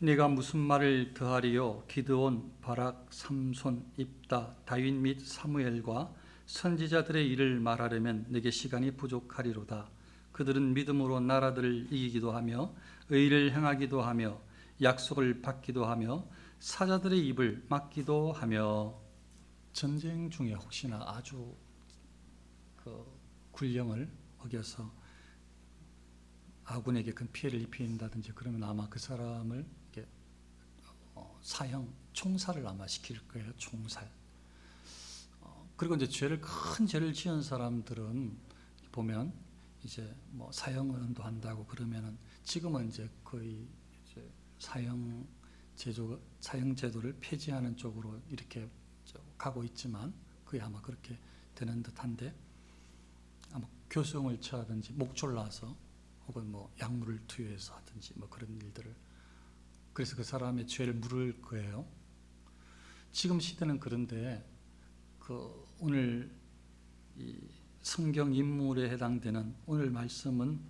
네가 무슨 말을 더하리요? 기드온, 바락, 삼손, 입다, 다윗 및 사무엘과 선지자들의 일을 말하려면 내게 시간이 부족하리로다. 그들은 믿음으로 나라들을 이기기도 하며 의를 행하기도 하며 약속을 받기도 하며 사자들의 입을 막기도 하며. 전쟁 중에 혹시나 아주 군령을 어겨서 아군에게 큰 피해를 입힌다든지 그러면 아마 그 사람을 사형, 총살을 아마 시킬 거예요. 총살. 그리고 이제 큰 죄를 지은 사람들은 보면 이제 뭐 사형도 한다고 그러면은 지금은 이제 거의 이제 사형 제도를 폐지하는 쪽으로 이렇게 가고 있지만 그게 아마 그렇게 되는 듯한데, 아마 교수형을 처하든지 목졸라서 혹은 뭐 약물을 투여해서 하든지 뭐 그런 일들을, 그래서 그 사람의 죄를 물을 거예요. 지금 시대는 그런데 오늘 이 성경 인물에 해당되는 오늘 말씀은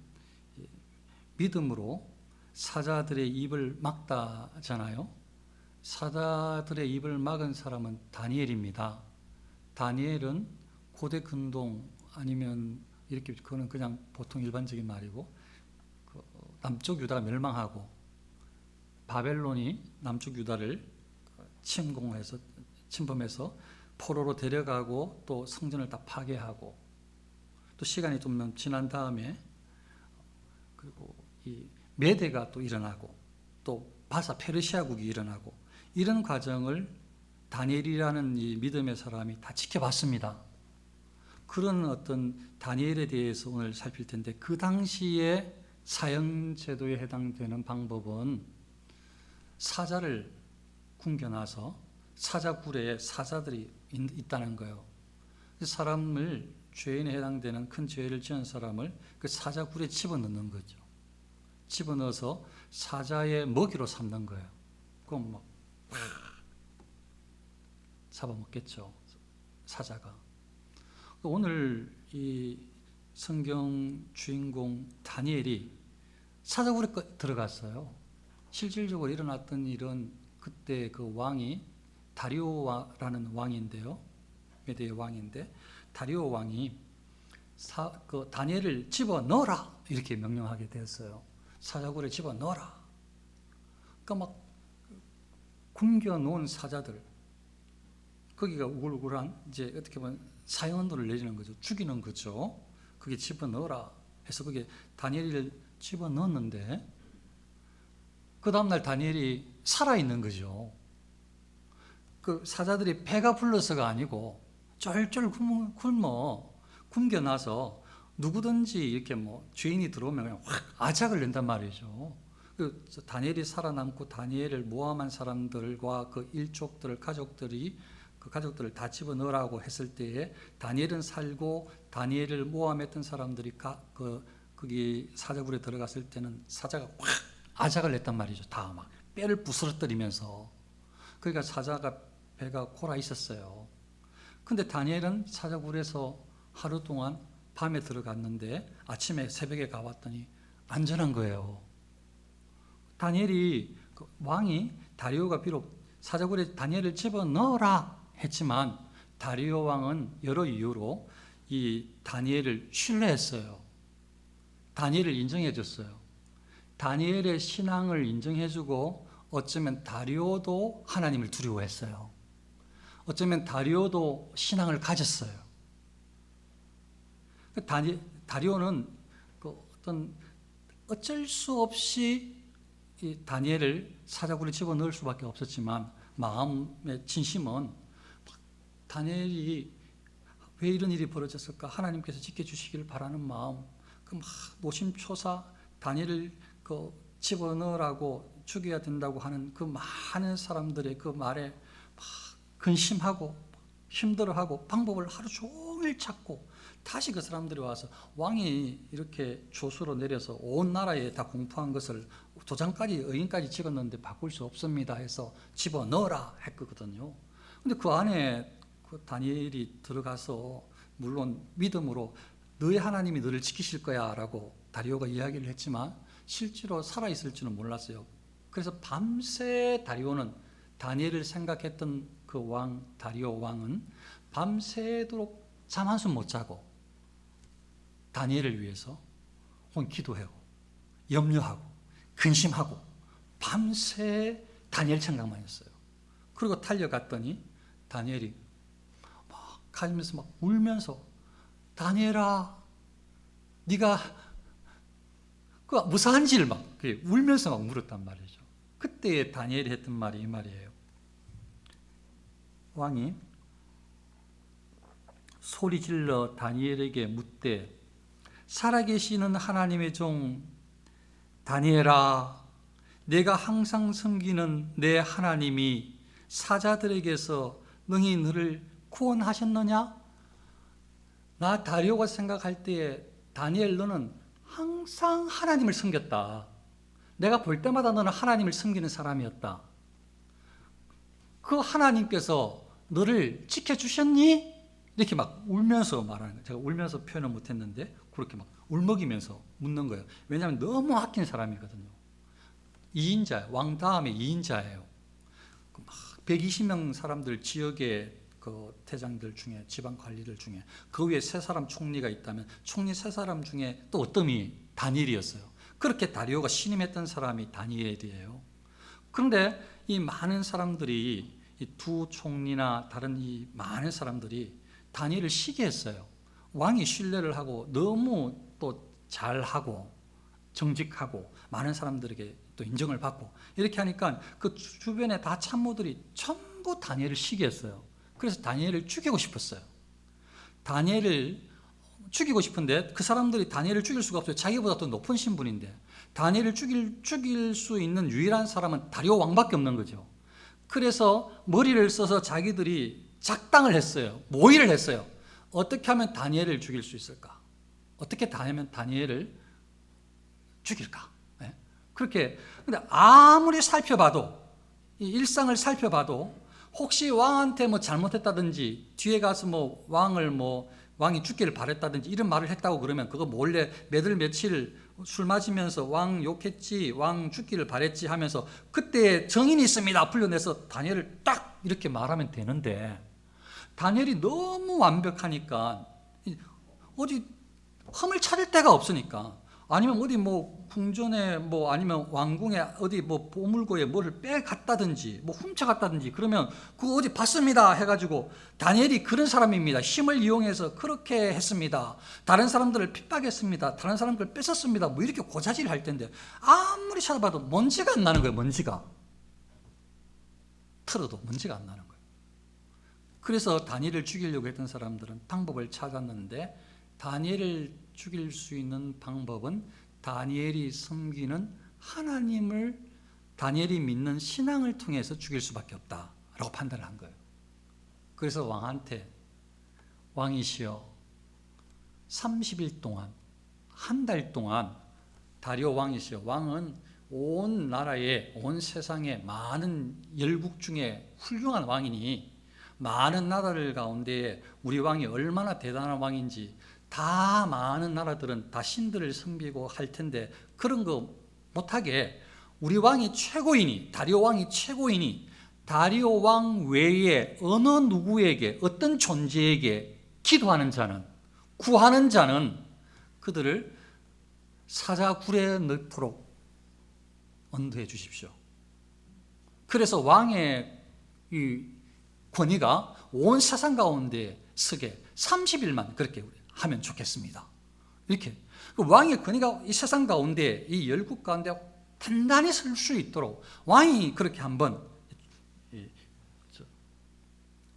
믿음으로 사자들의 입을 막다잖아요. 사자들의 입을 막은 사람은 다니엘입니다. 다니엘은 고대 근동 아니면 이렇게, 그거는 그냥 보통 일반적인 말이고, 남쪽 유다가 멸망하고 바벨론이 남쪽 유다를 침범해서 포로로 데려가고 또 성전을 다 파괴하고, 또 시간이 좀 지난 다음에 그리고 이 메대가 또 일어나고 또 바사 페르시아국이 일어나고, 이런 과정을 다니엘이라는 이 믿음의 사람이 다 지켜봤습니다. 그런 어떤 다니엘에 대해서 오늘 살필 텐데, 그 당시에 사형제도에 해당되는 방법은 사자를 굶겨놔서 사자굴에 사자들이 있다는 거예요. 사람을, 죄인에 해당되는 큰 죄를 지은 사람을 그 사자굴에 집어넣는 거죠. 집어넣어서 사자의 먹이로 삼는 거예요. 그럼 막 잡아먹겠죠, 사자가. 오늘 이 성경 주인공 다니엘이 사자굴에 들어갔어요. 실질적으로 일어났던 일은, 그때 그 왕이 다리오라는 왕인데요, 메대의 왕인데, 다리오 왕이 다니엘을 집어넣어라 이렇게 명령하게 되었어요. 사자굴에 집어넣어라. 그러니까 막 굶겨놓은 사자들, 거기가 우글우글한, 이제 어떻게 보면 사형언도를 내리는 거죠. 죽이는 거죠. 그게 집어넣어라 해서 그게 다니엘을 집어넣었는데, 그 다음날 다니엘이 살아있는 거죠. 그 사자들이 배가 불러서가 아니고 쫄쫄 굶겨놔서 누구든지 이렇게 뭐 죄인이 들어오면 그냥 확 아작을 낸단 말이죠. 그 다니엘이 살아남고 다니엘을 모함한 사람들과 그 일족들, 그 가족들을 다 집어넣으라고 했을 때에, 다니엘은 살고 다니엘을 모함했던 사람들이 거기 사자굴에 들어갔을 때는 사자가 확 아작을 냈단 말이죠. 다 막 뼈를 부스러뜨리면서. 그러니까 사자가 배가 골아 있었어요. 근데 다니엘은 사자굴에서 하루 동안 밤에 들어갔는데 아침에 새벽에 가봤더니 안전한 거예요. 다니엘이, 왕이, 다리오가 비록 사자굴에 다니엘을 집어넣어라 했지만 다리오 왕은 여러 이유로 이 다니엘을 신뢰했어요. 다니엘을 인정해줬어요. 다니엘의 신앙을 인정해주고, 어쩌면 다리오도 하나님을 두려워했어요. 어쩌면 다리오도 신앙을 가졌어요. 다리오는 어쩔 수 없이 이 다니엘을 사자굴에 집어넣을 수밖에 없었지만, 마음의 진심은 다니엘이 왜 이런 일이 벌어졌을까, 하나님께서 지켜주시기를 바라는 마음, 노심초사 다니엘을 집어넣으라고, 죽여야 된다고 하는 그 많은 사람들의 그 말에 근심하고 힘들어하고 방법을 하루 종일 찾고, 다시 그 사람들이 와서 왕이 이렇게 조수로 내려서 온 나라에 다 공포한 것을 도장까지, 의인까지 찍었는데 바꿀 수 없습니다 해서 집어넣어라 했거든요. 근데 그 안에 그 다니엘이 들어가서, 물론 믿음으로 너희 하나님이 너를 지키실 거야 라고 다리오가 이야기를 했지만 실제로 살아있을지는 몰랐어요. 그래서 밤새 다리오는 다니엘을 생각했던 그 왕 다리오 왕은 밤새도록 잠 한숨 못 자고 다니엘을 위해서 기도하고 염려하고 근심하고 밤새 다니엘 생각만 했어요. 그리고 달려갔더니 다니엘이 막 가면서 막 울면서 다니엘아 네가 그 무사한지를 막 울면서 막 물었단 말이죠. 그때 다니엘이 했던 말이 이 말이에요. 왕이 소리질러 다니엘에게 묻되 살아계시는 하나님의 종 다니엘아 내가 항상 섬기는 내 하나님이 사자들에게서 능히 너를 구원하셨느냐? 나 다리오가 생각할 때에 다니엘 너는 항상 하나님을 섬겼다. 내가 볼 때마다 너는 하나님을 섬기는 사람이었다. 그 하나님께서 너를 지켜주셨니? 이렇게 막 울면서 말하는 거예요. 제가 울면서 표현을 못했는데 그렇게 막 울먹이면서 묻는 거예요. 왜냐하면 너무 아낀 사람이거든요. 2인자, 왕 다음에 2인자예요. 막 120명 사람들 지역의 그 대장들 중에 지방 관리들 중에 그 위에 3사람 총리가 있다면 총리 3사람 중에 또 어떤이 다니엘이었어요. 그렇게 다리오가 신임했던 사람이 다니엘이에요. 그런데 이 많은 사람들이 이 두 총리나 다른 이 많은 사람들이 다니엘을 시기했어요. 왕이 신뢰를 하고 너무 또 잘하고 정직하고 많은 사람들에게 또 인정을 받고 이렇게 하니까 그 주변에 다 참모들이 전부 다니엘을 시기했어요. 그래서 다니엘을 죽이고 싶었어요. 다니엘을 죽이고 싶은데 그 사람들이 다니엘을 죽일 수가 없어요. 자기보다 더 높은 신분인데 다니엘을 죽일 수 있는 유일한 사람은 다리오 왕밖에 없는 거죠. 그래서 머리를 써서 자기들이 작당을 했어요. 모의를 했어요. 어떻게 하면 다니엘을 죽일 수 있을까? 어떻게 하면 다니엘을 죽일까? 네? 그렇게. 근데 아무리 살펴봐도 이 일상을 살펴봐도 혹시 왕한테 뭐 잘못했다든지 뒤에 가서 뭐 왕이 죽기를 바랬다든지 이런 말을 했다고 그러면 그거 몰래 몇월 며칠 술 마시면서 왕 욕했지, 왕 죽기를 바랬지 하면서 그때 정인이 있습니다 풀려내서 다니엘을 딱 이렇게 말하면 되는데 다니엘이 너무 완벽하니까 어디 흠을 찾을 데가 없으니까 아니면 어디 뭐 궁전에 뭐 아니면 왕궁에 어디 뭐 보물고에 뭐를 빼갔다든지 뭐 훔쳐갔다든지 그러면 그거 어디 봤습니다 해가지고 다니엘이 그런 사람입니다. 힘을 이용해서 그렇게 했습니다. 다른 사람들을 핍박했습니다. 다른 사람들을 뺏었습니다. 뭐 이렇게 고자질을 할 텐데 아무리 찾아봐도 먼지가 안 나는 거예요. 먼지가. 틀어도 먼지가 안 나는 거예요. 그래서 다니엘을 죽이려고 했던 사람들은 방법을 찾았는데 다니엘을 죽일 수 있는 방법은 다니엘이 섬기는 하나님을 다니엘이 믿는 신앙을 통해서 죽일 수밖에 없다라고 판단을 한 거예요. 그래서 왕한테 왕이시여 30일 동안 한 달 동안 다리오 왕이시여 왕은 온 나라에 온 세상에 많은 열국 중에 훌륭한 왕이니 많은 나라들 가운데 우리 왕이 얼마나 대단한 왕인지 다 많은 나라들은 다 신들을 섬기고 할 텐데 그런 거 못하게 우리 왕이 최고이니 다리오 왕이 최고이니 다리오 왕 외에 어느 누구에게 어떤 존재에게 기도하는 자는 구하는 자는 그들을 사자굴에 넣도록 언도해 주십시오. 그래서 왕의 이 권위가 온 세상 가운데 서게 30일만 그렇게 하면 좋겠습니다. 이렇게 왕의 권위가 이 세상 가운데 이 열국 가운데 단단히 설 수 있도록 왕이 그렇게 한번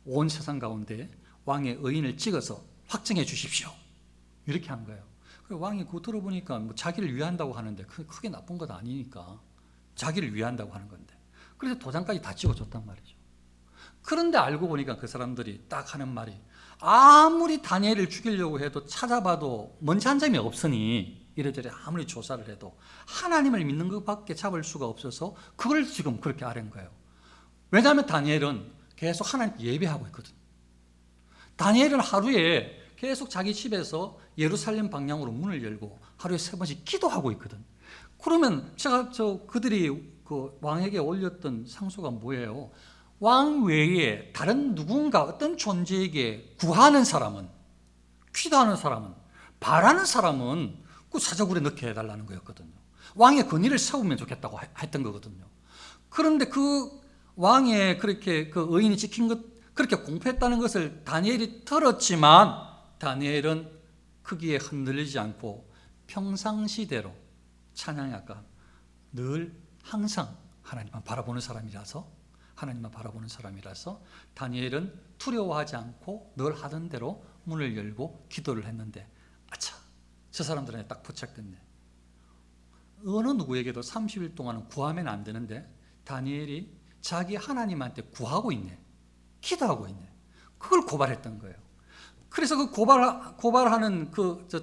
온 세상 가운데 왕의 의인을 찍어서 확정해 주십시오. 이렇게 한 거예요. 왕이 그거 들어보니까 뭐 자기를 위한다고 하는데 크게 나쁜 것 아니니까 자기를 위한다고 하는 건데 그래서 도장까지 다 찍어줬단 말이죠. 그런데 알고 보니까 그 사람들이 딱 하는 말이 아무리 다니엘을 죽이려고 해도 찾아봐도 먼지 한 점이 없으니 이래저래 아무리 조사를 해도 하나님을 믿는 것밖에 잡을 수가 없어서 그걸 지금 그렇게 아는 거예요. 왜냐하면 다니엘은 계속 하나님께 예배하고 있거든. 다니엘은 하루에 계속 자기 집에서 예루살렘 방향으로 문을 열고 하루에 3번씩 기도하고 있거든. 그러면 제가 그들이 그 왕에게 올렸던 상소가 뭐예요? 왕 외에 다른 누군가 어떤 존재에게 구하는 사람은, 기도하는 사람은, 바라는 사람은 그 사자굴에 넣게 해달라는 거였거든요. 왕의 권위를 세우면 좋겠다고 했던 거거든요. 그런데 그 왕의 그렇게 그 의인이 지킨 것, 그렇게 공표했다는 것을 다니엘이 들었지만 다니엘은 크기에 흔들리지 않고 평상시대로 찬양의 아까 늘 항상 하나님만 바라보는 사람이라서 다니엘은 두려워하지 않고 늘 하던 대로 문을 열고 기도를 했는데, 아차, 저 사람들한테 딱 포착됐네. 어느 누구에게도 30일 동안은 구하면 안 되는데 다니엘이 자기 하나님한테 구하고 있네, 기도하고 있네. 그걸 고발했던 거예요. 그래서 그 고발하는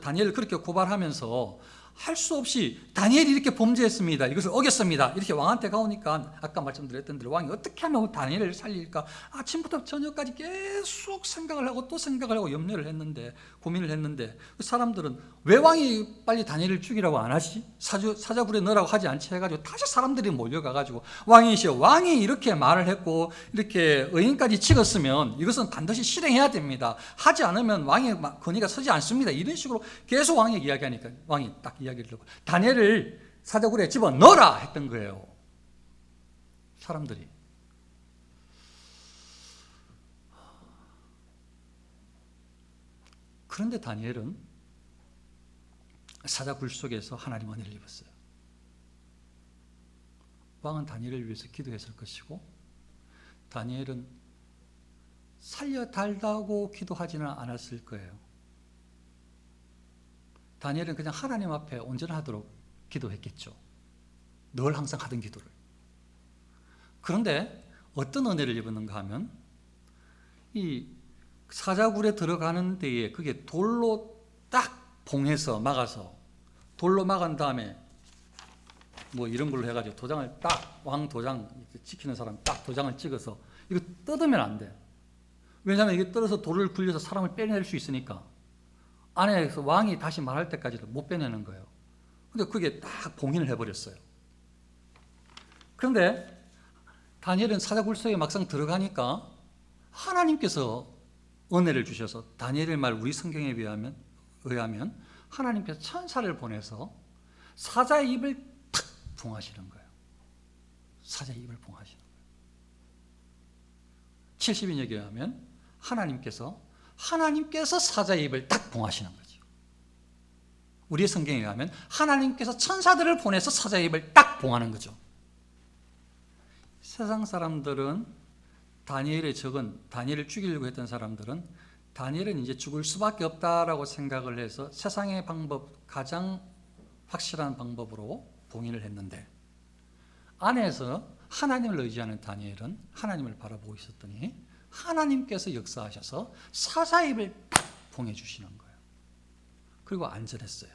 다니엘을 그렇게 고발하면서 할 수 없이 다니엘이 이렇게 범죄했습니다, 이것을 어겼습니다, 이렇게 왕한테 가오니까 아까 말씀드렸던 대로 왕이 어떻게 하면 다니엘을 살릴까 아침부터 저녁까지 계속 생각을 하고 또 생각을 하고 염려를 했는데, 고민을 했는데, 사람들은 왜 왕이 빨리 다니엘을 죽이라고 안 하지? 사자굴에 넣으라고 하지 않지 해가지고 다시 사람들이 몰려가가지고 왕이 이렇게 말을 했고 이렇게 의인까지 찍었으면 이것은 반드시 실행해야 됩니다, 하지 않으면 왕의 권위가 서지 않습니다, 이런 식으로 계속 왕에게 이야기하니까 왕이 딱 이야기를 듣고 다니엘을 사자굴에 집어넣어라 했던 거예요. 사람들이. 그런데 다니엘은 사자굴 속에서 하나님 은혜를 입었어요. 왕은 다니엘을 위해서 기도했을 것이고 다니엘은 살려달라고 기도하지는 않았을 거예요. 다니엘은 그냥 하나님 앞에 온전하도록 기도했겠죠. 늘 항상 하던 기도를. 그런데 어떤 은혜를 입었는가 하면 이 사자굴에 들어가는 데에 그게 돌로 딱 봉해서 막아서, 돌로 막은 다음에 뭐 이런 걸로 해가지고 도장을 딱, 왕 도장 지키는 사람 딱 도장을 찍어서 이거 뜯으면 안 돼. 왜냐하면 이게 뜯어서 돌을 굴려서 사람을 빼낼 수 있으니까 안에서 왕이 다시 말할 때까지도 못 빼내는 거예요. 근데 그게 딱 봉인을 해버렸어요. 그런데 다니엘은 사자굴 속에 막상 들어가니까 하나님께서 은혜를 주셔서, 다니엘의 말 우리 성경에 의하면 하나님께서 천사를 보내서 사자의 입을 탁 봉하시는 거예요. 사자의 입을 봉하시는 거예요. 70인역에 의하면 하나님께서 사자의 입을 딱 봉하시는 거죠. 우리의 성경에 의하면 하나님께서 천사들을 보내서 사자의 입을 딱 봉하는 거죠. 세상 사람들은 다니엘을 죽이려고 했던 사람들은 다니엘은 이제 죽을 수밖에 없다라고 생각을 해서 세상의 방법, 가장 확실한 방법으로 봉인을 했는데, 안에서 하나님을 의지하는 다니엘은 하나님을 바라보고 있었더니 하나님께서 역사하셔서 사자의 입을 딱 봉해 주시는 거예요. 그리고 안전했어요.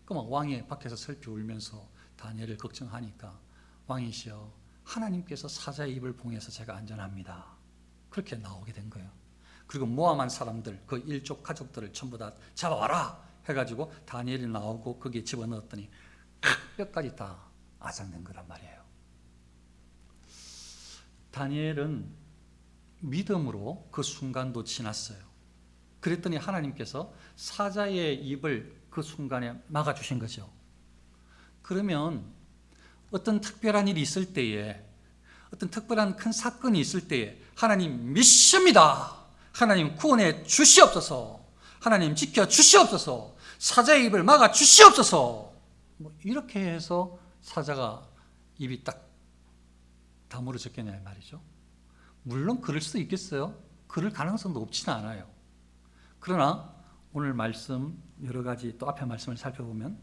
그럼 왕이 밖에서 슬피 울면서 다니엘을 걱정하니까 왕이시여, 하나님께서 사자의 입을 봉해서 제가 안전합니다, 그렇게 나오게 된 거예요. 그리고 모함한 사람들, 그 일족 가족들을 전부 다 잡아와라 해가지고 다니엘이 나오고 거기에 집어넣었더니 뼈까지 다 아작낸 거란 말이에요. 다니엘은 믿음으로 그 순간도 지났어요. 그랬더니 하나님께서 사자의 입을 그 순간에 막아주신 거죠. 그러면 어떤 특별한 일이 있을 때에, 어떤 특별한 큰 사건이 있을 때에 하나님 믿습니다, 하나님 구원해 주시옵소서, 하나님 지켜 주시옵소서, 사자의 입을 막아 주시옵소서, 뭐 이렇게 해서 사자가 입이 딱 다물어졌겠냐 말이죠. 물론 그럴 수도 있겠어요. 그럴 가능성도 없지는 않아요. 그러나 오늘 말씀 여러 가지 또 앞에 말씀을 살펴보면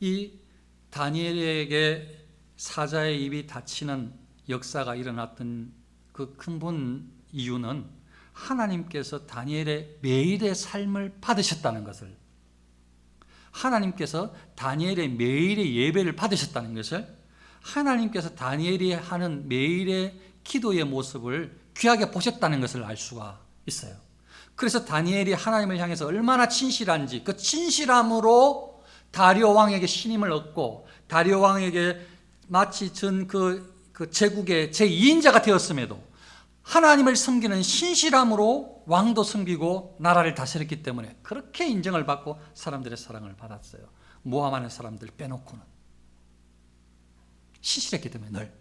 이 다니엘에게 사자의 입이 닫히는 역사가 일어났던 그 근본 이유는 하나님께서 다니엘의 매일의 삶을 받으셨다는 것을, 하나님께서 다니엘의 매일의 예배를 받으셨다는 것을, 하나님께서 다니엘이 하는 매일의 기도의 모습을 귀하게 보셨다는 것을 알 수가 있어요. 그래서 다니엘이 하나님을 향해서 얼마나 진실한지, 그 진실함으로 다리오 왕에게 신임을 얻고 다리오 왕에게 마치 전 그 제국의 제2인자가 되었음에도 하나님을 섬기는 신실함으로 왕도 섬기고 나라를 다스렸기 때문에 그렇게 인정을 받고 사람들의 사랑을 받았어요. 모함하는 사람들 빼놓고는. 신실했기 때문에 늘.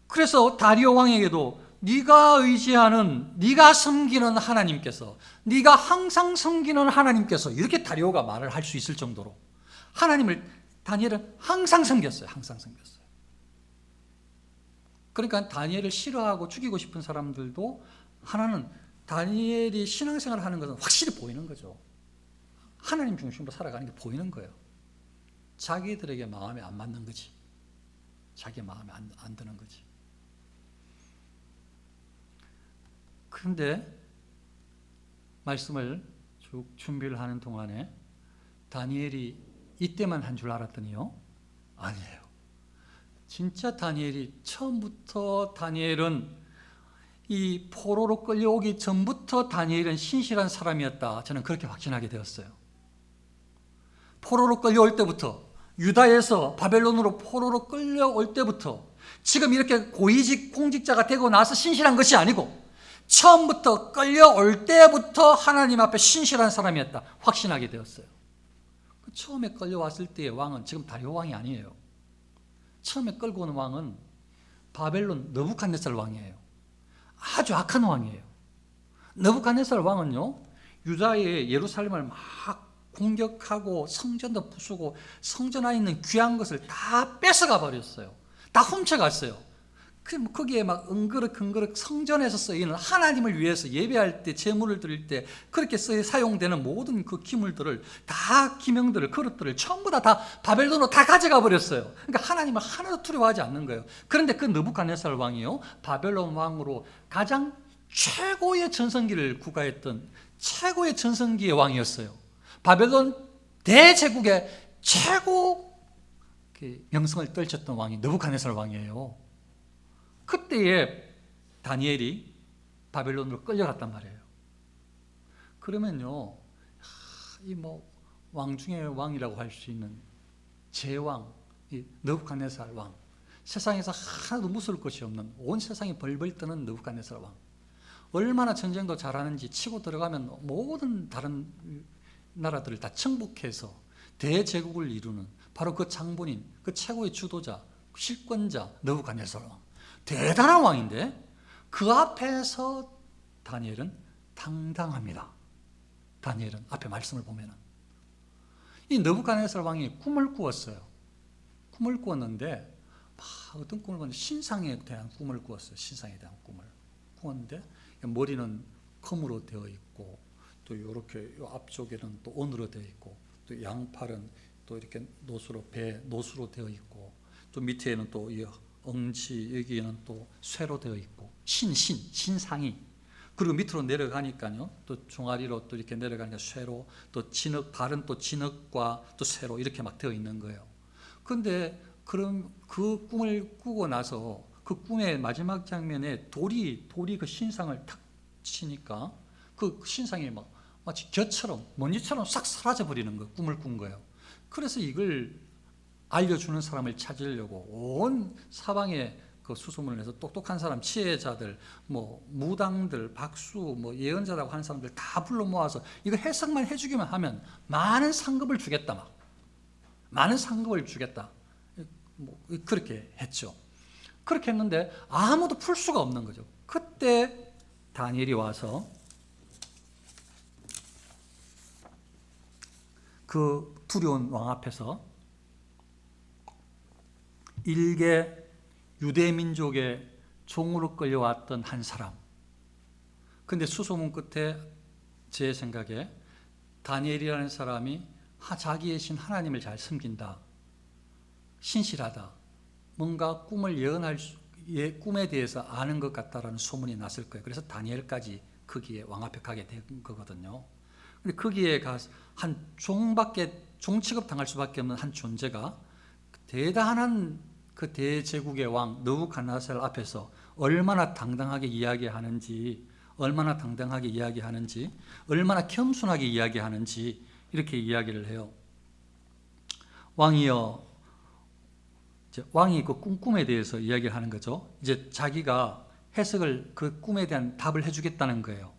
그래서 다리오 왕에게도 네가 의지하는, 네가 섬기는 하나님께서, 네가 항상 섬기는 하나님께서, 이렇게 다리오가 말을 할 수 있을 정도로 하나님을 다니엘은 항상 섬겼어요. 항상 섬겼어요. 그러니까 다니엘을 싫어하고 죽이고 싶은 사람들도 하나는 다니엘이 신앙생활을 하는 것은 확실히 보이는 거죠. 하나님 중심으로 살아가는 게 보이는 거예요. 자기들에게 마음에 안 맞는 거지. 자기 마음에 안 드는 거지. 그런데 말씀을 쭉 준비를 하는 동안에 다니엘이 이때만 한 줄 알았더니요, 아니에요. 진짜 다니엘이 처음부터 다니엘은 이 포로로 끌려오기 전부터 다니엘은 신실한 사람이었다. 저는 그렇게 확신하게 되었어요. 포로로 끌려올 때부터, 유다에서 바벨론으로 포로로 끌려올 때부터, 지금 이렇게 고위직 공직자가 되고 나서 신실한 것이 아니고 처음부터 끌려올 때부터 하나님 앞에 신실한 사람이었다. 확신하게 되었어요. 처음에 끌려왔을 때의 왕은 지금 다리오 왕이 아니에요. 처음에 끌고 온 왕은 바벨론 느부갓네살 왕이에요. 아주 악한 왕이에요. 느부갓네살 왕은요, 유다의 예루살렘을 막 공격하고 성전도 부수고 성전 안에 있는 귀한 것을 다 뺏어가 버렸어요. 다 훔쳐갔어요. 거기에 막 은그릇 성전에서 쓰이는 하나님을 위해서 예배할 때 제물을 드릴 때 그렇게 사용되는 모든 그 기물들을 다, 기명들을, 그릇들을 전부 다 바벨론으로 다 가져가 버렸어요. 그러니까 하나님을 하나도 두려워하지 않는 거예요. 그런데 그 느부갓네살 왕이요, 바벨론 왕으로 가장 최고의 전성기를 구가했던 최고의 전성기의 왕이었어요. 바벨론 대제국의 최고 명성을 떨쳤던 왕이 느부갓네살 왕이에요. 그때에 다니엘이 바벨론으로 끌려갔단 말이에요. 그러면요, 이 왕 중에 왕이라고 할 수 있는 제왕, 이 느부갓네살 왕, 세상에서 하나도 무서울 것이 없는, 온 세상이 벌벌 떠는 느부갓네살 왕, 얼마나 전쟁도 잘하는지 치고 들어가면 모든 다른 나라들을 다 정복해서 대제국을 이루는 바로 그 장본인, 그 최고의 주도자, 실권자 느부갓네살 왕, 대단한 왕인데 그 앞에서 다니엘은 당당합니다. 다니엘은 앞에 말씀을 보면은 이 느부갓네살 왕이 꿈을 꾸었어요. 꿈을 꾸었는데 어떤 꿈을 꿨는데 신상에 대한 꿈을 꾸었어요. 신상에 대한 꿈을 꾸었는데 머리는 금으로 되어 있고 또 이렇게 앞쪽에는 또 은으로 되어 있고 또 양팔은 또 이렇게 노수로 되어 있고 또 밑에는 또 이 엉치, 여기는 또 쇠로 되어 있고 신상이, 그리고 밑으로 내려가니까요 또 종아리로 또 이렇게 내려가니까 쇠로, 또 진흙, 발은 또 진흙과 또 쇠로 이렇게 막 되어 있는 거예요. 그런데 그럼 그 꿈을 꾸고 나서 그 꿈의 마지막 장면에 돌이 그 신상을 탁 치니까 그 신상이 막 마치 겨처럼 먼지처럼 싹 사라져 버리는 거예요. 꿈을 꾼 거예요. 그래서 이걸 알려주는 사람을 찾으려고 온 사방에 그 수소문을 해서 똑똑한 사람, 지혜자들, 무당들, 박수, 예언자라고 하는 사람들 다 불러 모아서 이거 해석만 해주기만 하면 많은 상급을 주겠다, 많은 상급을 주겠다, 그렇게 했죠. 그렇게 했는데 아무도 풀 수가 없는 거죠. 그때 다니엘이 와서 그 두려운 왕 앞에서 일개 유대민족의 종으로 끌려왔던 한 사람, 근데 수소문 끝에 제 생각에 다니엘이라는 사람이 자기의 신 하나님을 잘 섬긴다, 신실하다, 뭔가 꿈을 예언할 꿈에 대해서 아는 것 같다라는 소문이 났을 거예요. 그래서 다니엘까지 거기에 왕 앞에 가게 된 거거든요. 근데 거기에 가서 한 종 취급 당할 수밖에 없는 한 존재가 대단한 그 대제국의 왕 느부갓네살 앞에서 얼마나 당당하게 이야기하는지, 얼마나 겸손하게 이야기하는지 이렇게 이야기를 해요. 왕이여, 왕이 그 꿈에 대해서 이야기를 하는 거죠. 이제 자기가 해석을 그 꿈에 대한 답을 해주겠다는 거예요.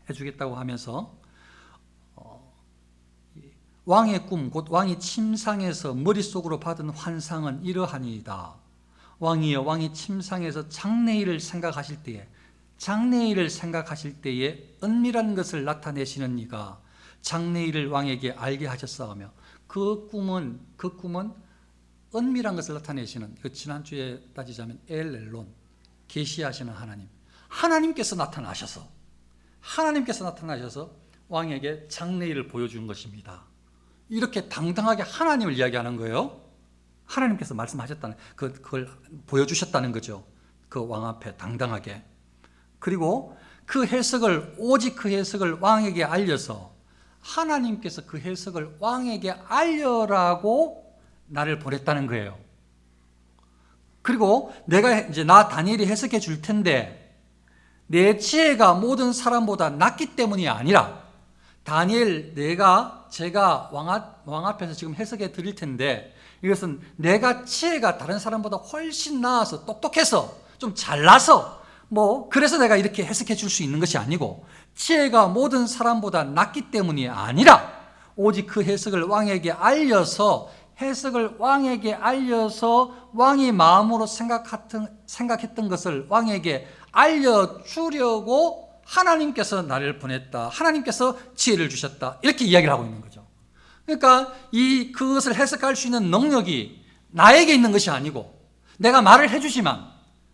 해주겠다고 하면서 왕의 꿈, 곧 왕이 침상에서 머릿속으로 받은 환상은 이러하니이다. 왕이여, 왕이 침상에서 장래일을 생각하실 때에 은밀한 것을 나타내시는 이가 장래일을 왕에게 알게 하셨사오며, 그 꿈은 은밀한 것을 나타내시는, 지난주에 따지자면 엘렐론, 계시하시는 하나님께서 나타나셔서 왕에게 장래일을 보여준 것입니다. 이렇게 당당하게 하나님을 이야기하는 거예요. 하나님께서 말씀하셨다는, 그걸 보여주셨다는 거죠. 그 왕 앞에 당당하게. 그리고 오직 그 해석을 왕에게 알려서, 하나님께서 그 해석을 왕에게 알려라고 나를 보냈다는 거예요. 그리고 나 다니엘이 해석해 줄 텐데, 내 지혜가 모든 사람보다 낫기 때문이 아니라, 다니엘, 제가 왕 앞에서 지금 해석해 드릴 텐데, 이것은 내가 지혜가 다른 사람보다 훨씬 나아서, 똑똑해서, 좀 잘나서, 그래서 내가 이렇게 해석해 줄 수 있는 것이 아니고, 지혜가 모든 사람보다 낫기 때문이 아니라, 오직 그 해석을 왕에게 알려서, 왕이 마음으로 생각했던 것을 왕에게 알려주려고 하나님께서 나를 보냈다. 하나님께서 지혜를 주셨다. 이렇게 이야기를 하고 있는 거죠. 그러니까 그것을 해석할 수 있는 능력이 나에게 있는 것이 아니고, 내가 말을 해주지만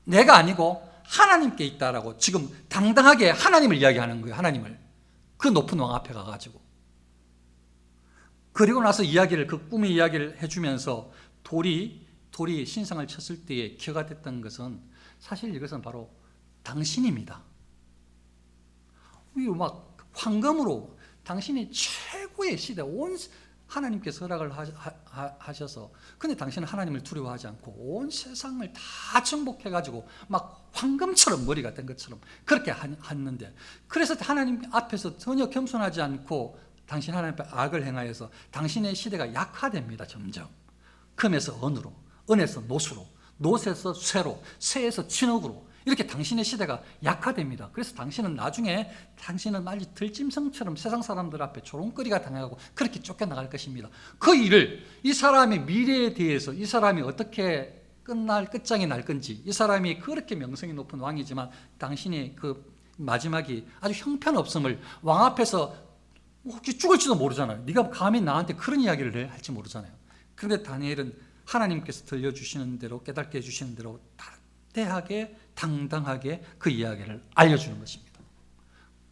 내가 아니고 하나님께 있다라고 지금 당당하게 하나님을 이야기하는 거예요. 하나님을. 그 높은 왕 앞에 가가지고. 그리고 나서 그 꿈의 이야기를 해주면서 돌이 신상을 쳤을 때에 기어가 됐던 것은, 사실 이것은 바로 당신입니다. 막 황금으로 당신이 최고의 시대, 하나님께서 허락을 하셔서, 근데 당신은 하나님을 두려워하지 않고 온 세상을 다 정복해가지고 막 황금처럼 머리가 된 것처럼 그렇게 했는데, 그래서 하나님 앞에서 전혀 겸손하지 않고 당신 하나님 앞에 악을 행하여서 당신의 시대가 약화됩니다. 점점. 금에서 은으로, 은에서 노수로, 노에서 쇠로, 쇠에서 진흙으로, 이렇게 당신의 시대가 약화됩니다. 그래서 당신은 마치 들짐승처럼 세상 사람들 앞에 조롱거리가 당하고 그렇게 쫓겨나갈 것입니다. 그 일을, 이 사람의 미래에 대해서, 이 사람이 어떻게 끝장이 날 건지, 이 사람이 그렇게 명성이 높은 왕이지만 당신의 그 마지막이 아주 형편없음을 왕 앞에서 혹시 죽을지도 모르잖아요. 네가 감히 나한테 그런 이야기를 할지 모르잖아요. 그런데 다니엘은 하나님께서 들려주시는 대로, 깨닫게 해주시는 대로 담대하게, 당당하게 그 이야기를 알려주는 것입니다.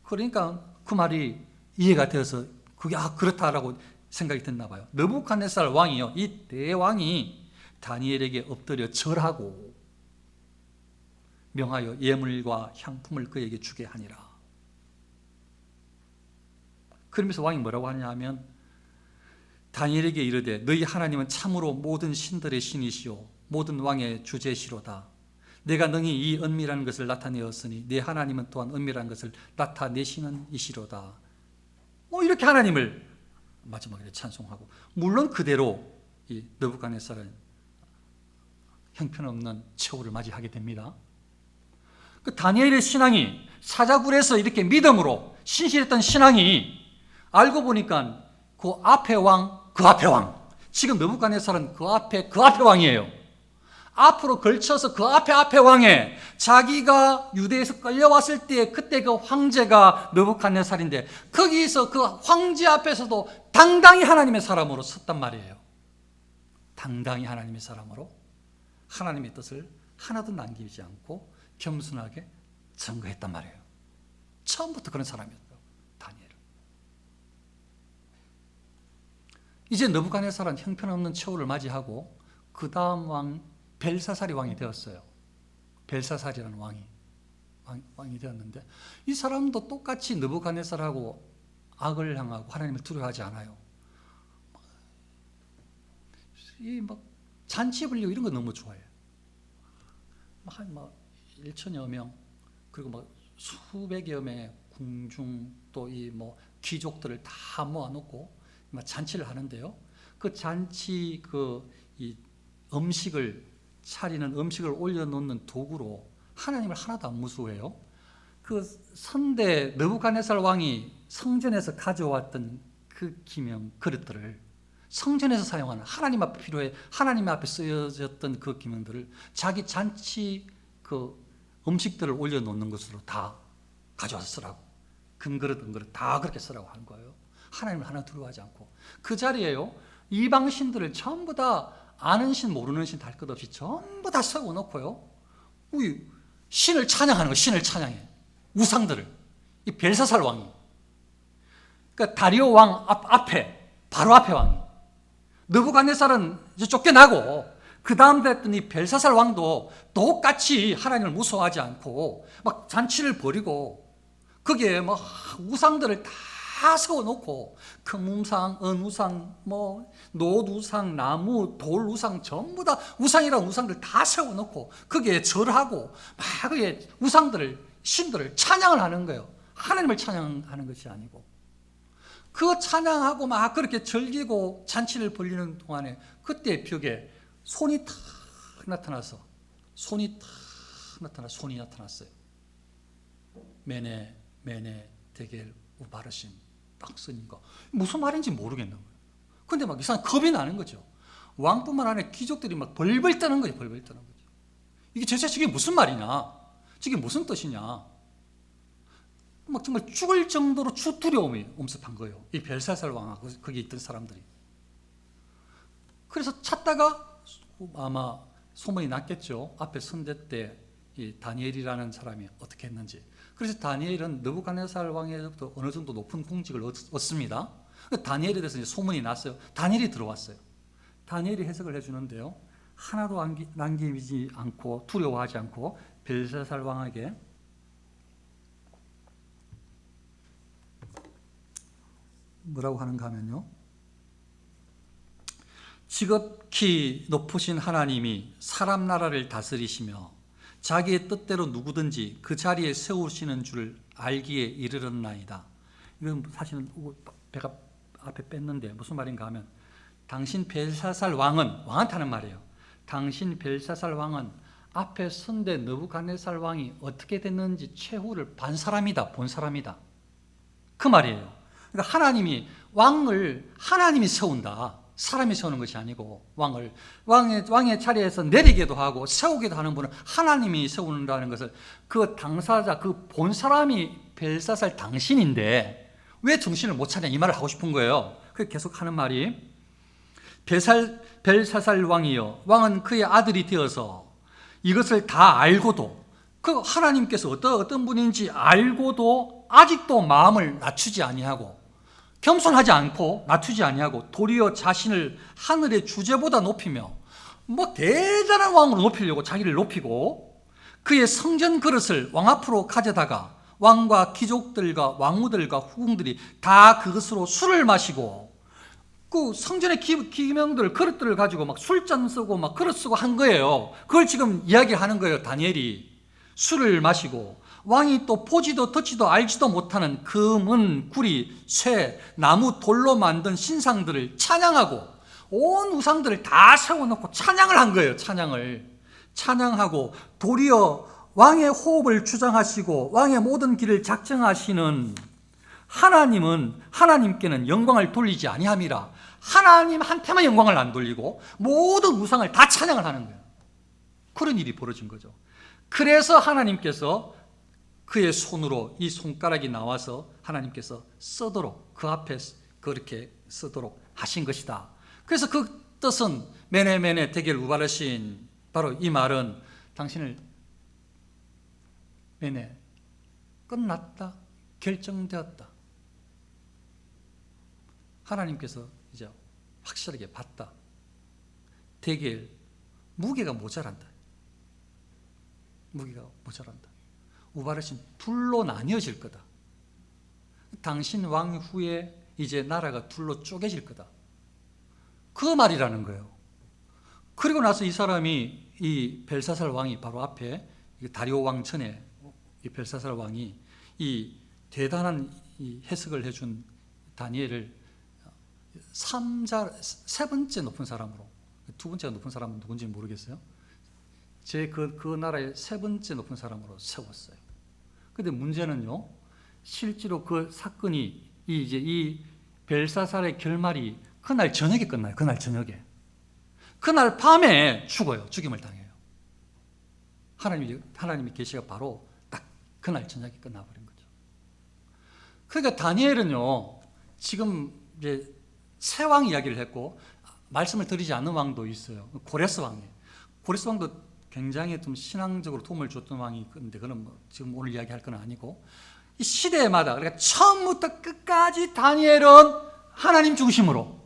그러니까 그 말이 이해가 되어서 그게 그렇다라고 생각이 됐나 봐요. 느부갓네살 왕이요, 이 대왕이 다니엘에게 엎드려 절하고 명하여 예물과 향품을 그에게 주게 하니라. 그러면서 왕이 뭐라고 하냐 하면, 다니엘에게 이르되 너희 하나님은 참으로 모든 신들의 신이시오 모든 왕의 주제시로다. 내가 능히 이 은밀한 것을 나타내었으니 내 하나님은 또한 은밀한 것을 나타내시는 이시로다. 이렇게 하나님을 마지막에 찬송하고, 물론 그대로 이 느부갓네살은 형편없는 최후를 맞이하게 됩니다. 그 다니엘의 신앙이, 사자굴에서 이렇게 믿음으로 신실했던 신앙이, 알고 보니까 그 앞에 왕, 지금 느부갓네살은 그 앞에 왕이에요. 앞으로 걸쳐서 그 앞에 왕에, 자기가 유대에서 끌려왔을 때 그때 그 황제가 느부갓네살인데, 거기서 그 황제 앞에서도 당당히 하나님의 사람으로 섰단 말이에요. 당당히 하나님의 사람으로 하나님의 뜻을 하나도 남기지 않고 겸손하게 증거했단 말이에요. 처음부터 그런 사람이었어요, 다니엘은. 이제 느부갓네살은 형편없는 최후를 맞이하고 그 다음 왕 벨사살이 왕이 되었어요. 벨사살이라는 왕이 되었는데, 이 사람도 똑같이 느부갓네살하고 악을 향하고 하나님을 두려워하지 않아요. 막 잔치 불리고 이런 거 너무 좋아해요. 한 1천여 명, 그리고 수백여 명의 궁중, 또 이 귀족들을 다 모아놓고 잔치를 하는데요. 그 잔치 이 음식을 차리는 음식을 올려놓는 도구로 하나님을 하나도 안 무서워해요. 그 선대 느부갓네살 왕이 성전에서 가져왔던 그 기명 그릇들을 성전에서 사용하는 하나님 앞에 필요해 하나님 앞에 쓰여졌던 그 기명들을 자기 잔치 그 음식들을 올려놓는 것으로 다 가져와서 쓰라고. 금그릇 은그릇 다 그렇게 쓰라고 하는 거예요. 하나님을 하나 두려워하지 않고 그 자리에요. 이방 신들을 전부 다 아는 신 모르는 신 할 것 없이 전부 다 세워놓고요. 신을 찬양하는 거, 신을 찬양해. 우상들을. 이 벨사살 왕이. 그러니까 다리오 왕 앞에, 바로 앞에 왕이. 느부갓네살은 이제 쫓겨나고, 그 다음 됐던 이 벨사살 왕도 똑같이 하나님을 무서워하지 않고, 막 잔치를 벌이고, 거기에 막 우상들을 다 세워놓고, 금우상, 은우상, 노우상, 나무, 돌우상, 전부 다 우상이라는 우상들 다 세워놓고, 거기에 절하고, 막 거기에 우상들을, 신들을 찬양을 하는 거예요. 하나님을 찬양하는 것이 아니고. 그 찬양하고 막 그렇게 즐기고 잔치를 벌리는 동안에 그때 벽에 손이 탁 나타나서 손이 나타났어요. 메네 데겔 우바르신 딱 쓰니까 무슨 말인지 모르겠는 거예요. 근데 막 이상한 겁이 나는 거죠. 왕뿐만 아니라 귀족들이 막 벌벌 떠는 거죠. 벌벌 떠는 거죠. 이게 도대체 저게 무슨 말이냐? 저게 무슨 뜻이냐? 막 정말 죽을 정도로 두려움이 엄습한 거예요. 이 벨사살 왕하고 거기 있던 사람들이. 그래서 찾다가 아마 소문이 났겠죠. 앞에 선대 때 이 다니엘이라는 사람이 어떻게 했는지. 그래서 다니엘은 느부갓네살 왕에서부터 어느 정도 높은 공직을 얻습니다. 다니엘에 대해서 이제 소문이 났어요. 다니엘이 들어왔어요. 다니엘이 해석을 해주는데요. 하나도 남기지 않고 두려워하지 않고 벨사살 왕에게 뭐라고 하는가 하면요. 지극히 높으신 하나님이 사람 나라를 다스리시며 자기의 뜻대로 누구든지 그 자리에 세우시는 줄 알기에 이르렀나이다. 이건 사실은 배가 앞에 뺐는데 무슨 말인가 하면 당신 벨사살 왕한테 하는 말이에요. 당신 벨사살 왕은 앞에 선대 느부갓네살 왕이 어떻게 됐는지 최후를 본 사람이다. 그 말이에요. 그러니까 왕을 하나님이 세운다. 사람이 세우는 것이 아니고 왕의 자리에서 내리기도 하고 세우기도 하는 분은 하나님이 세운다는 것을 그 당사자, 그 본 사람이 벨사살 당신인데 왜 정신을 못 차냐 이 말을 하고 싶은 거예요. 그래서 계속 하는 말이 벨사살 왕이여 왕은 그의 아들이 되어서 이것을 다 알고도 그 하나님께서 어떤 분인지 알고도 아직도 마음을 낮추지 아니하고 겸손하지 않고 낮추지 아니하고 도리어 자신을 하늘의 주제보다 높이며 대단한 왕으로 높이려고 자기를 높이고 그의 성전 그릇을 왕 앞으로 가져다가 왕과 귀족들과 왕후들과 후궁들이 다 그것으로 술을 마시고 그 성전의 기명들 그릇들을 가지고 막 술잔 쓰고 막 그릇 쓰고 한 거예요. 그걸 지금 이야기하는 거예요. 다니엘이 술을 마시고 왕이 또 보지도 듣지도 알지도 못하는 금, 구리, 쇠, 나무, 돌로 만든 신상들을 찬양하고 온 우상들을 다 세워놓고 찬양을 한 거예요. 찬양하고 도리어 왕의 호흡을 주장하시고 왕의 모든 길을 작정하시는 하나님께는 영광을 돌리지 아니함이라. 하나님한테만 영광을 안 돌리고 모든 우상을 다 찬양을 하는 거예요. 그런 일이 벌어진 거죠. 그래서 하나님께서 그의 손으로 이 손가락이 나와서 하나님께서 쓰도록 그 앞에 그렇게 쓰도록 하신 것이다. 그래서 그 뜻은 메네 데겔 우바르신 바로 이 말은 당신을 메네 끝났다 결정되었다. 하나님께서 이제 확실하게 봤다. 데겔 무게가 모자란다. 우바르신 둘로 나뉘어질 거다. 당신 왕 후에 이제 나라가 둘로 쪼개질 거다. 그 말이라는 거예요. 그리고 나서 이 사람이 이 벨사살 왕이 바로 앞에 다리오 왕 전에 이 벨사살 왕이 이 대단한 이 해석을 해준 다니엘을 세 번째 높은 사람으로, 두 번째가 높은 사람은 누군지 모르겠어요. 그 나라의 세 번째 높은 사람으로 세웠어요. 근데 문제는요, 실제로 그 사건이 이 벨사살의 결말이 그날 저녁에 끝나요. 그날 저녁에. 그날 밤에 죽어요. 죽임을 당해요. 하나님의 계시가 바로 딱 그날 저녁에 끝나버린 거죠. 그러니까 다니엘은요, 지금 이제 새 왕 이야기를 했고, 말씀을 드리지 않는 왕도 있어요. 고레스 왕이에요. 고레스 왕도 굉장히 좀 신앙적으로 도움을 줬던 왕이 있는데, 그건 뭐 지금 오늘 이야기할 건 아니고, 이 시대마다, 그러니까 처음부터 끝까지 다니엘은 하나님 중심으로,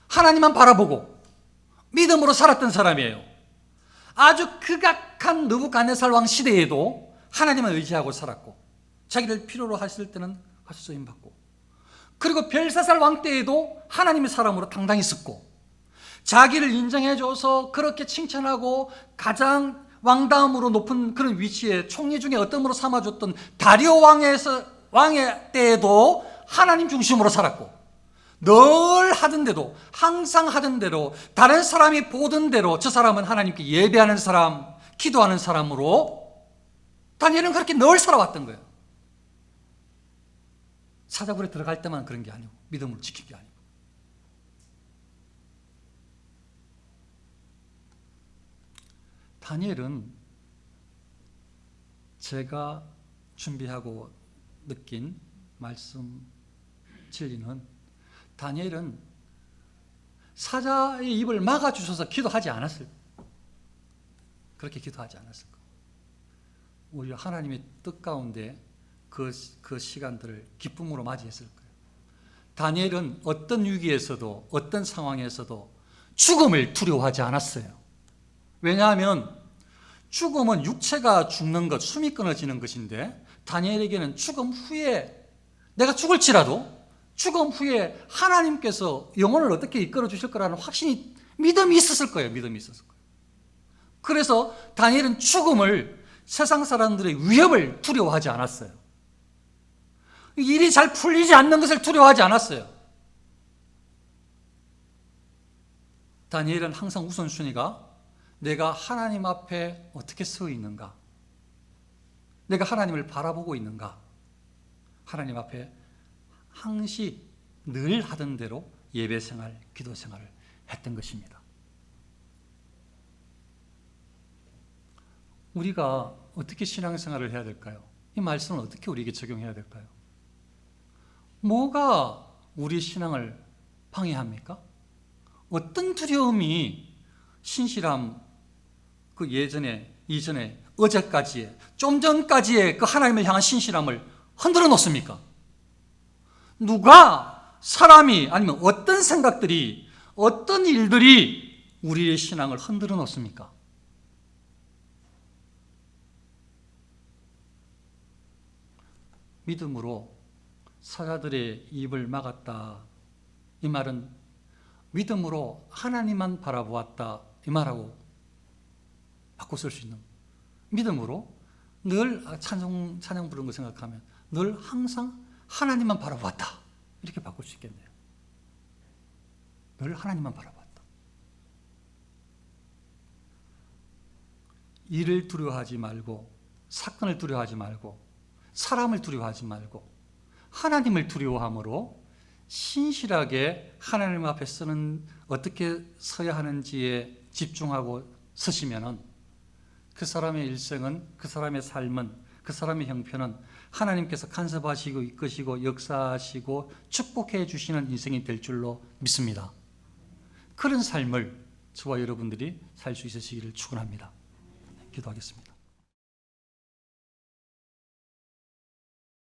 하나님만 바라보고 믿음으로 살았던 사람이에요. 아주 극악한 느부갓네살 왕 시대에도 하나님을 의지하고 살았고, 자기를 필요로 하실 때는 가서 쓰임받고, 그리고 벨사살 왕 때에도 하나님의 사람으로 당당히 섰고, 자기를 인정해줘서 그렇게 칭찬하고 가장 왕다음으로 높은 그런 위치에 총리 중에 어떤으로 삼아줬던 다리오 왕의 때에도 하나님 중심으로 살았고, 늘 하던 대로, 항상 하던 대로, 다른 사람이 보던 대로 저 사람은 하나님께 예배하는 사람, 기도하는 사람으로 다니엘은 그렇게 늘 살아왔던 거예요. 사자굴에 들어갈 때만 그런 게 아니고, 믿음으로 지킨 게 아니고. 다니엘은 제가 준비하고 느낀 말씀 진리는, 다니엘은 사자의 입을 막아주셔서 기도하지 않았을 거예요. 그렇게 기도하지 않았을 거예요. 오히려 하나님의 뜻 가운데 그 시간들을 기쁨으로 맞이했을 거예요. 다니엘은 어떤 위기에서도, 어떤 상황에서도 죽음을 두려워하지 않았어요. 왜냐하면 죽음은 육체가 죽는 것, 숨이 끊어지는 것인데, 다니엘에게는 죽음 후에, 내가 죽을지라도 죽음 후에 하나님께서 영혼을 어떻게 이끌어 주실 거라는 확신이, 믿음이 있었을 거예요. 믿음이 있었을 거예요. 그래서 다니엘은 죽음을, 세상 사람들의 위협을 두려워하지 않았어요. 일이 잘 풀리지 않는 것을 두려워하지 않았어요. 다니엘은 항상 우선순위가 내가 하나님 앞에 어떻게 서 있는가, 내가 하나님을 바라보고 있는가, 하나님 앞에 항시 늘 하던 대로 예배생활, 기도생활을 했던 것입니다. 우리가 어떻게 신앙생활을 해야 될까요? 이 말씀을 어떻게 우리에게 적용해야 될까요? 뭐가 우리 신앙을 방해합니까? 어떤 두려움이 신실함, 그 이전에, 어제까지의, 좀 전까지의 그 하나님을 향한 신실함을 흔들어 놓습니까? 누가, 사람이, 아니면 어떤 생각들이, 어떤 일들이 우리의 신앙을 흔들어 놓습니까? 믿음으로 사자들의 입을 막았다, 이 말은 믿음으로 하나님만 바라보았다, 이 말하고 바꿔 쓸 수 있는, 믿음으로 늘 찬양 부르는 거 생각하면 늘 항상 하나님만 바라보았다, 이렇게 바꿀 수 있겠네요. 늘 하나님만 바라보았다. 일을 두려워하지 말고, 사건을 두려워하지 말고, 사람을 두려워하지 말고, 하나님을 두려워함으로 신실하게 하나님 앞에 어떻게 서야 하는지에 집중하고 서시면은, 그 사람의 일생은, 그 사람의 삶은, 그 사람의 형편은 하나님께서 간섭하시고 이끄시고 역사하시고 축복해 주시는 인생이 될 줄로 믿습니다. 그런 삶을 저와 여러분들이 살 수 있으시기를 축원합니다. 기도하겠습니다.